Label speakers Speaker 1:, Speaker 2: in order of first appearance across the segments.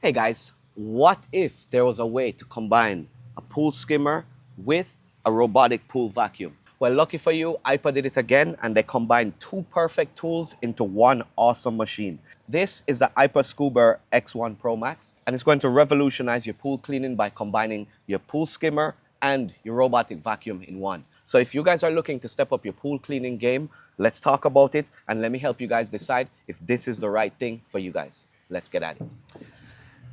Speaker 1: Hey guys, what if there was a way to combine a pool skimmer with a robotic pool vacuum? Well, lucky for you, Aiper did it again and they combined two perfect tools into one awesome machine. This is the Aiper Scuba X1 Pro Max and it's going to revolutionize your pool cleaning by combining your pool skimmer and your robotic vacuum in one. So if you guys are looking to step up your pool cleaning game, let's talk about it and let me help you guys decide if this is the right thing for you guys. Let's get at it.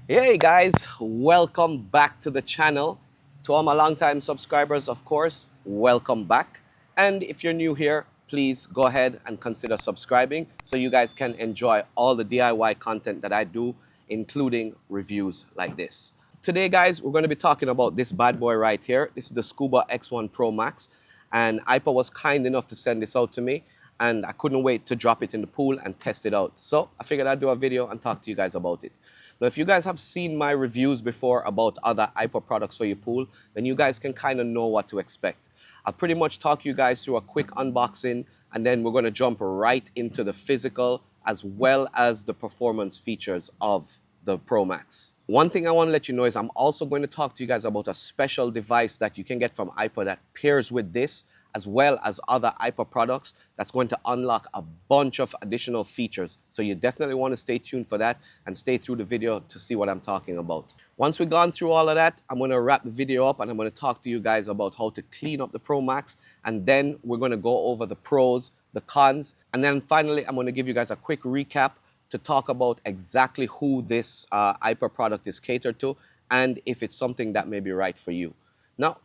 Speaker 1: Hey guys, welcome back to the channel. To all my longtime subscribers, of course, welcome back. And if you're new here, please go ahead and consider subscribing so you guys can enjoy all the DIY content that I do, including reviews like this. Today, guys, we're going to be talking about this bad boy right here. This is the Scuba X1 Pro Max. And Aiper was kind enough to send this out to me. And I couldn't wait to drop it in the pool and test it out. So I figured I'd do a video and talk to you guys about it. Now, if you guys have seen my reviews before about other Aiper products for your pool, then you guys can kind of know what to expect. I'll pretty much talk you guys through a quick unboxing, and then we're going to jump right into the physical as well as the performance features of the Pro Max. One thing I want to let you know is I'm also going to talk to you guys about a special device that you can get from Aiper that pairs with this as well as other Aiper products that's going to unlock a bunch of additional features. So you definitely want to stay tuned for that and stay through the video to see what I'm talking about. Once we've gone through all of that, I'm going to wrap the video up and I'm going to talk to you guys about how to clean up the Pro Max, and then we're going to go over the pros, the cons, and then finally I'm going to give you guys a quick recap to talk about exactly who this Aiper product is catered to and if it's something that may be right for you. Now,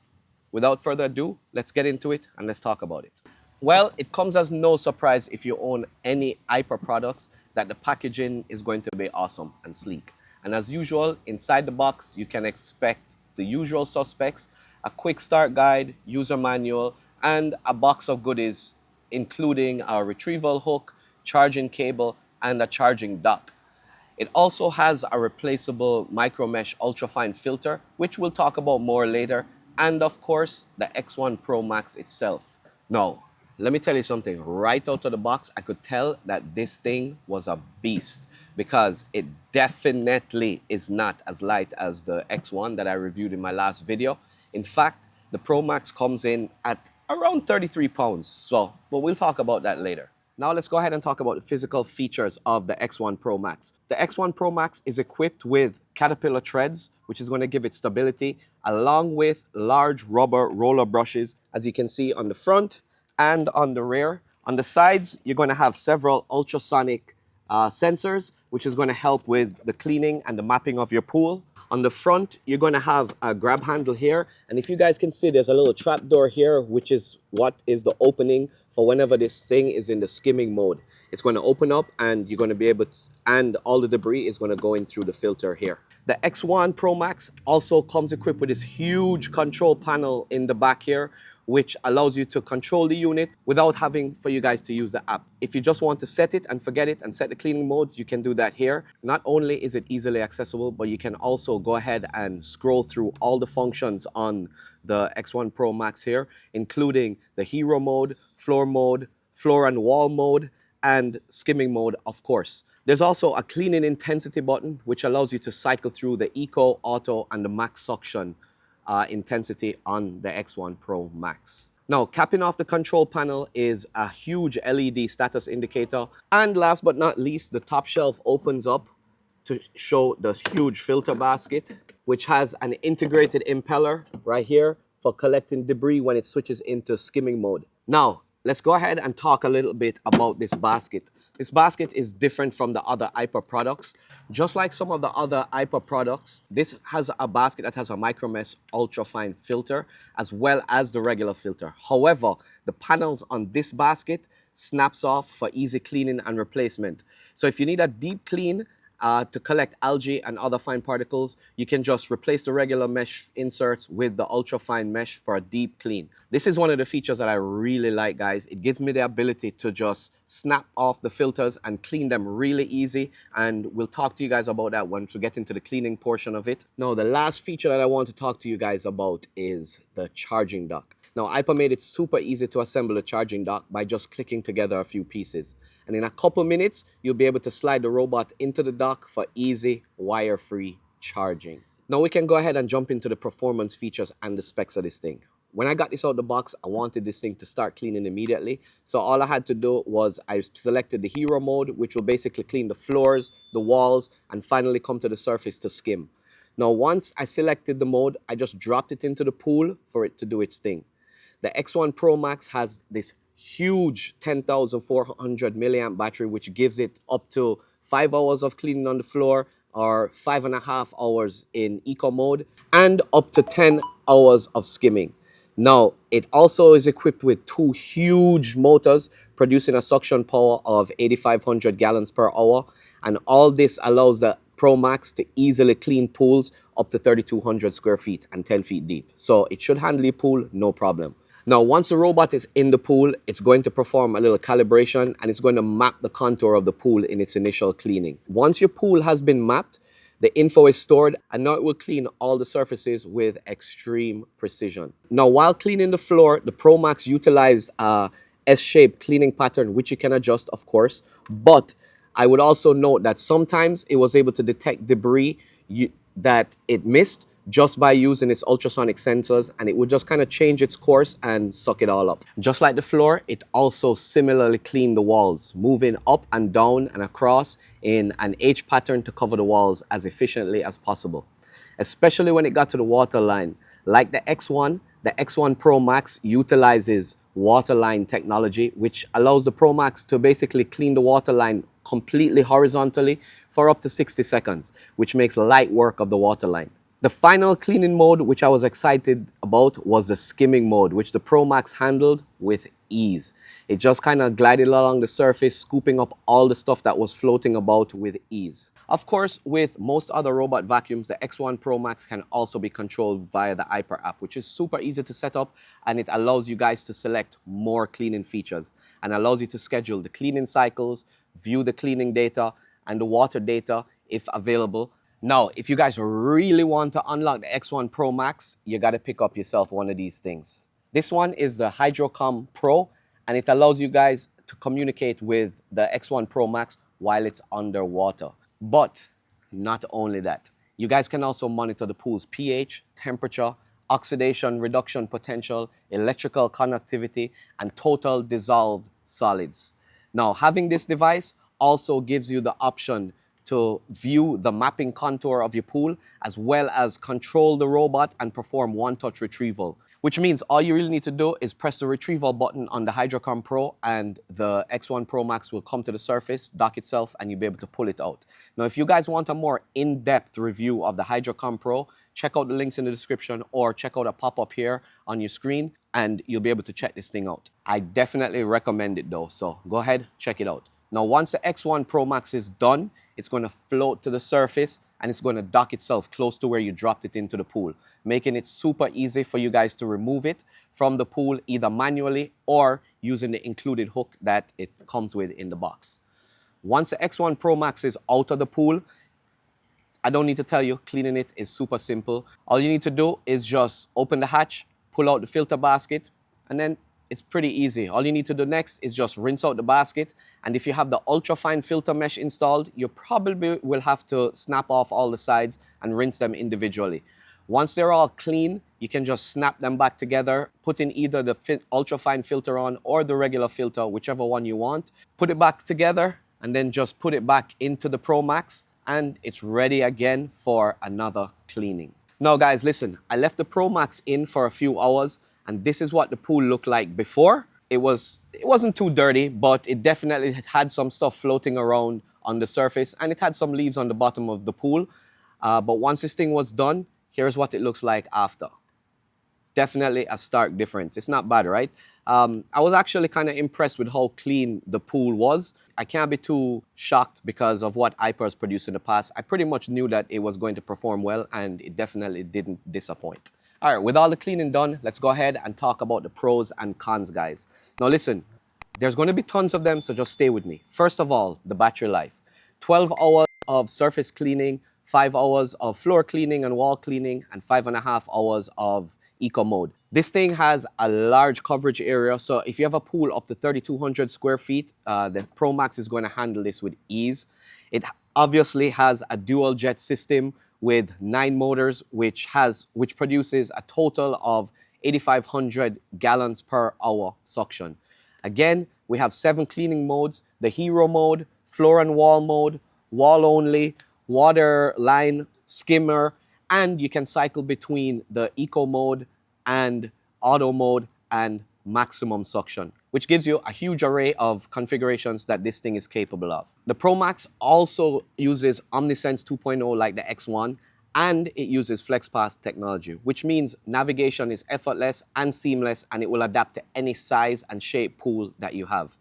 Speaker 1: without further ado, let's get into it and let's talk about it. Well, it comes as no surprise if you own any Aiper products that the packaging is going to be awesome and sleek. And as usual, inside the box, you can expect the usual suspects, a quick start guide, user manual, and a box of goodies, including a retrieval hook, charging cable, and a charging dock. It also has a replaceable micro mesh ultrafine filter, which we'll talk about more later, and of course, the X1 Pro Max itself. Now, let me tell you something. Right out of the box, I could tell that this thing was a beast because it definitely is not as light as the X1 that I reviewed in my last video. In fact, the Pro Max comes in at around 33 pounds, but we'll talk about that later. Now let's go ahead and talk about the physical features of the X1 Pro Max. The X1 Pro Max is equipped with Caterpillar treads, which is going to give it stability, along with large rubber roller brushes, as you can see on the front and on the rear. On the sides, you're going to have several ultrasonic sensors, which is going to help with the cleaning and the mapping of your pool. On the front, you're going to have a grab handle here. And if you guys can see, there's a little trap door here, which is what is the opening for whenever this thing is in the skimming mode. It's going to open up and you're going to be able to, and all the debris is going to go in through the filter here. The X1 Pro Max also comes equipped with this huge control panel in the back here, which allows you to control the unit without having for you guys to use the app. If you just want to set it and forget it and set the cleaning modes, you can do that here. Not only is it easily accessible, but you can also go ahead and scroll through all the functions on the X1 Pro Max here, including the hero mode, floor and wall mode, and skimming mode, of course. There's also a cleaning intensity button, which allows you to cycle through the Eco, Auto, and the Max Suction intensity on the X1 Pro Max. Now, capping off the control panel is a huge LED status indicator. And last but not least, the top shelf opens up to show the huge filter basket, which has an integrated impeller right here for collecting debris when it switches into skimming mode. Now, let's go ahead and talk a little bit about this basket. This basket is different from the other Aiper products. Just like some of the other Aiper products, this has a basket that has a micro mesh ultrafine filter as well as the regular filter. However, the panels on this basket snaps off for easy cleaning and replacement. So if you need a deep clean to collect algae and other fine particles, you can just replace the regular mesh inserts with the ultrafine mesh for a deep clean. This is one of the features that I really like, guys. It gives me the ability to just snap off the filters and clean them really easy, and we'll talk to you guys about that once we get into the cleaning portion of it. Now, the last feature that I want to talk to you guys about is the charging dock. Now, Aiper made it super easy to assemble a charging dock by just clicking together a few pieces. And in a couple minutes, you'll be able to slide the robot into the dock for easy, wire-free charging. Now we can go ahead and jump into the performance features and the specs of this thing. When I got this out of the box, I wanted this thing to start cleaning immediately. So all I had to do was I selected the hero mode, which will basically clean the floors, the walls, and finally come to the surface to skim. Now, once I selected the mode, I just dropped it into the pool for it to do its thing. The X1 Pro Max has this huge 10,400 milliamp battery, which gives it up to 5 hours of cleaning on the floor or 5.5 hours in eco mode and up to 10 hours of skimming. Now, it also is equipped with two huge motors producing a suction power of 8,500 gallons per hour. And all this allows the Pro Max to easily clean pools up to 3,200 square feet and 10 feet deep. So it should handle your pool, no problem. Now, once the robot is in the pool, it's going to perform a little calibration and it's going to map the contour of the pool in its initial cleaning. Once your pool has been mapped, the info is stored and now it will clean all the surfaces with extreme precision. Now, while cleaning the floor, the Pro Max utilized a S-shaped cleaning pattern, which you can adjust, of course. But I would also note that sometimes it was able to detect debris that it missed just by using its ultrasonic sensors, and it would just kind of change its course and suck it all up. Just like the floor, it also similarly cleaned the walls, moving up and down and across in an H pattern to cover the walls as efficiently as possible. Especially when it got to the water line. Like the X1 Pro Max utilizes waterline technology, which allows the Pro Max to basically clean the waterline completely horizontally for up to 60 seconds, which makes light work of the waterline. The final cleaning mode, which I was excited about, was the skimming mode, which the Pro Max handled with ease. It just kind of glided along the surface, scooping up all the stuff that was floating about with ease. Of course, with most other robot vacuums, the X1 Pro Max can also be controlled via the Aiper app, which is super easy to set up, and it allows you guys to select more cleaning features and allows you to schedule the cleaning cycles, view the cleaning data, and the water data if available. Now, if you guys really want to unlock the X1 Pro Max, you got to pick up yourself one of these things. This one is the Hydrocomm Pro, and it allows you guys to communicate with the X1 Pro Max while it's underwater. But not only that, you guys can also monitor the pool's pH, temperature, oxidation reduction potential, electrical conductivity, and total dissolved solids. Now, having this device also gives you the option to view the mapping contour of your pool, as well as control the robot and perform one-touch retrieval, which means all you really need to do is press the retrieval button on the Hydrocomm Pro and the X1 Pro Max will come to the surface, dock itself, and you'll be able to pull it out. Now, if you guys want a more in-depth review of the Hydrocomm Pro, check out the links in the description or check out a pop-up here on your screen and you'll be able to check this thing out. I definitely recommend it though, so go ahead, check it out. Now, once the X1 Pro Max is done, it's going to float to the surface and it's going to dock itself close to where you dropped it into the pool, making it super easy for you guys to remove it from the pool either manually or using the included hook that it comes with in the box. Once the X1 Pro Max is out of the pool, I don't need to tell you, cleaning it is super simple. All you need to do is just open the hatch, pull out the filter basket, and then it's pretty easy. All you need to do next is just rinse out the basket. And if you have the ultra fine filter mesh installed, you probably will have to snap off all the sides and rinse them individually. Once they're all clean, you can just snap them back together, put in either the ultra fine filter on or the regular filter, whichever one you want. Put it back together and then just put it back into the Pro Max and it's ready again for another cleaning. Now guys, listen, I left the Pro Max in for a few hours and this is what the pool looked like before. It wasn't too dirty, but it definitely had some stuff floating around on the surface and it had some leaves on the bottom of the pool. But once this thing was done, here's what it looks like after. Definitely a stark difference. It's not bad, right? I was actually kind of impressed with how clean the pool was. I can't be too shocked because of what Aiper has produced in the past. I pretty much knew that it was going to perform well and it definitely didn't disappoint. All right, with all the cleaning done, let's go ahead and talk about the pros and cons, guys. Now listen, there's going to be tons of them, so just stay with me. First of all, the battery life. 12 hours of surface cleaning, 5 hours of floor cleaning and wall cleaning, and 5.5 hours of Eco mode. This thing has a large coverage area, so if you have a pool up to 3,200 square feet, the Pro Max is going to handle this with ease. It obviously has a dual jet system with 9 motors, which produces a total of 8,500 gallons per hour suction. Again, we have 7 cleaning modes: the Hero mode, floor and wall mode, wall only, water line, skimmer, and you can cycle between the Eco mode and auto mode and maximum suction, which gives you a huge array of configurations that this thing is capable of. The Pro Max also uses OmniSense 2.0 like the X1, and it uses FlexPath technology, which means navigation is effortless and seamless, and it will adapt to any size and shape pool that you have.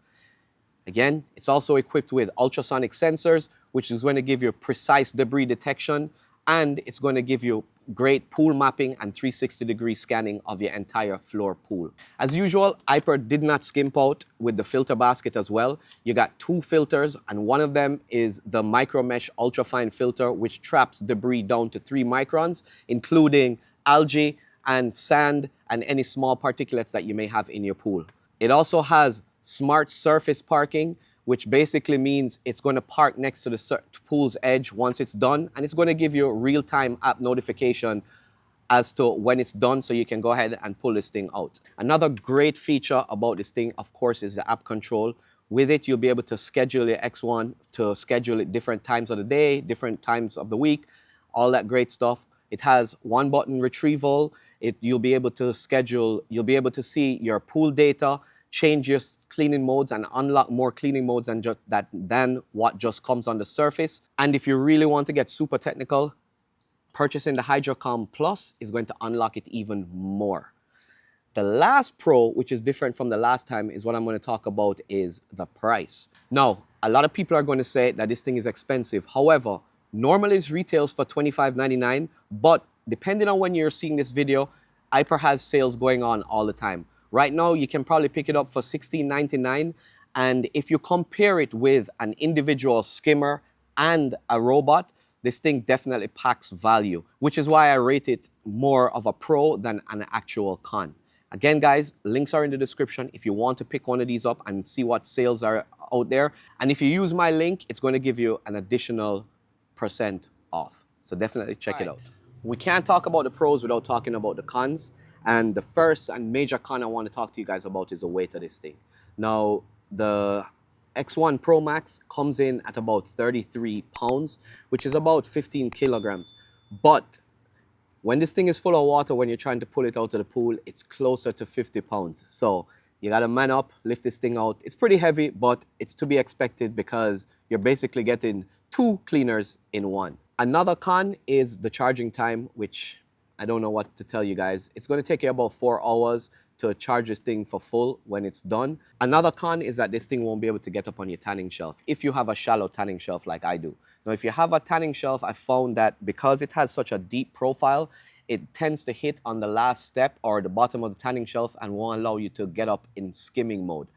Speaker 1: Again, it's also equipped with ultrasonic sensors, which is going to give you precise debris detection, and it's going to give you great pool mapping and 360-degree scanning of your entire floor pool. As usual, Aiper did not skimp out with the filter basket as well. You got 2 filters, and one of them is the micro mesh ultrafine filter, which traps debris down to 3 microns, including algae and sand and any small particulates that you may have in your pool. It also has smart surface parking, which basically means it's going to park next to the pool's edge once it's done, and it's going to give you a real-time app notification as to when it's done, so you can go ahead and pull this thing out. Another great feature about this thing, of course, is the app control. With it, you'll be able to schedule your X1 to schedule it different times of the day, different times of the week, all that great stuff. It has 1-button retrieval. You'll be able to see your pool data, change your cleaning modes, and unlock more cleaning modes than what just comes on the surface. And if you really want to get super technical, purchasing the Hydrocomm Plus is going to unlock it even more. The last pro, which is different from the last time, is what I'm going to talk about is the price. Now, a lot of people are going to say that this thing is expensive. However, normally it retails for $25.99, but depending on when you're seeing this video, Aiper has sales going on all the time. Right now, you can probably pick it up for $16.99, and if you compare it with an individual skimmer and a robot, this thing definitely packs value, which is why I rate it more of a pro than an actual con. Again, guys, links are in the description if you want to pick one of these up and see what sales are out there. And if you use my link, it's going to give you an additional % off. So definitely check it out. We can't talk about the pros without talking about the cons. And the first and major con I want to talk to you guys about is the weight of this thing. Now, the X1 Pro Max comes in at about 33 pounds, which is about 15 kilograms. But when this thing is full of water, when you're trying to pull it out of the pool, it's closer to 50 pounds. So you got to man up, lift this thing out. It's pretty heavy, but it's to be expected because you're basically getting 2 cleaners in one. Another con is the charging time, which I don't know what to tell you guys. It's going to take you about 4 hours to charge this thing for full when it's done. Another con is that this thing won't be able to get up on your tanning shelf if you have a shallow tanning shelf like I do. Now, if you have a tanning shelf, I found that because it has such a deep profile, it tends to hit on the last step or the bottom of the tanning shelf and won't allow you to get up in skimming mode.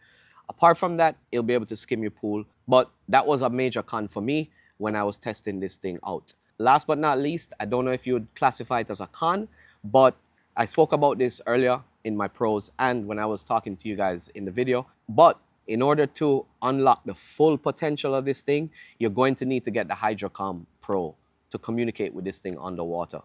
Speaker 1: Apart from that, it'll be able to skim your pool, but that was a major con for me when I was testing this thing out. Last but not least, I don't know if you would classify it as a con, but I spoke about this earlier in my pros and when I was talking to you guys in the video. But in order to unlock the full potential of this thing, you're going to need to get the Hydrocomm Pro to communicate with this thing underwater.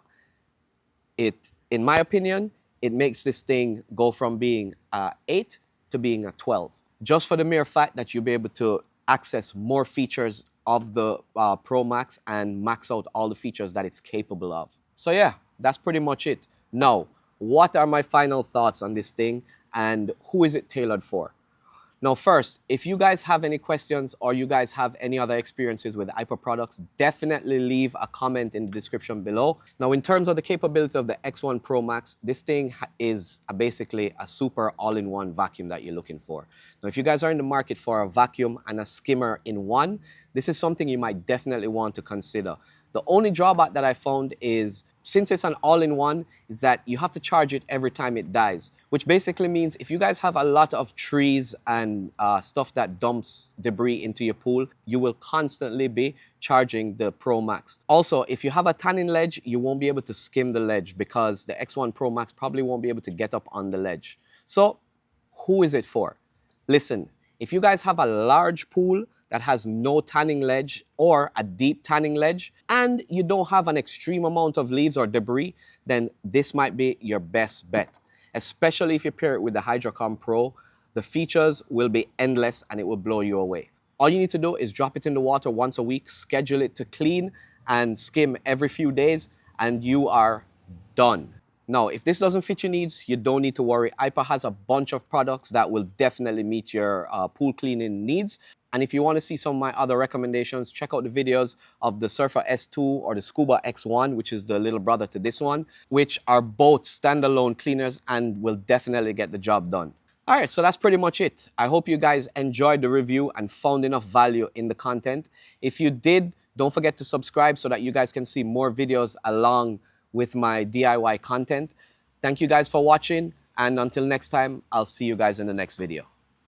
Speaker 1: In my opinion, it makes this thing go from being a 8 to being a 12. Just for the mere fact that you'll be able to access more features of the Pro Max and max out all the features that it's capable of. So yeah, that's pretty much it. Now, what are my final thoughts on this thing and who is it tailored for? Now, first, if you guys have any questions or you guys have any other experiences with Aiper products, definitely leave a comment in the description below. Now, in terms of the capability of the X1 Pro Max, this thing is basically a super all-in-one vacuum that you're looking for. Now, if you guys are in the market for a vacuum and a skimmer in one, this is something you might definitely want to consider. The only drawback that I found is since it's an all-in-one, is that you have to charge it every time it dies, which basically means if you guys have a lot of trees and stuff that dumps debris into your pool, you will constantly be charging the Pro Max. Also, if you have a tanning ledge, you won't be able to skim the ledge because the X1 Pro Max probably won't be able to get up on the ledge. So, who is it for? Listen, if you guys have a large pool that has no tanning ledge or a deep tanning ledge, and you don't have an extreme amount of leaves or debris, then this might be your best bet. Especially if you pair it with the Hydrocomm Pro, the features will be endless and it will blow you away. All you need to do is drop it in the water once a week, schedule it to clean and skim every few days, and you are done. Now, if this doesn't fit your needs, you don't need to worry. Aiper has a bunch of products that will definitely meet your pool cleaning needs. And if you want to see some of my other recommendations, check out the videos of the Surfer S2 or the Scuba X1, which is the little brother to this one, which are both standalone cleaners and will definitely get the job done. All right, so that's pretty much it. I hope you guys enjoyed the review and found enough value in the content. If you did, don't forget to subscribe so that you guys can see more videos along with my DIY content. Thank you guys for watching, and until next time, I'll see you guys in the next video.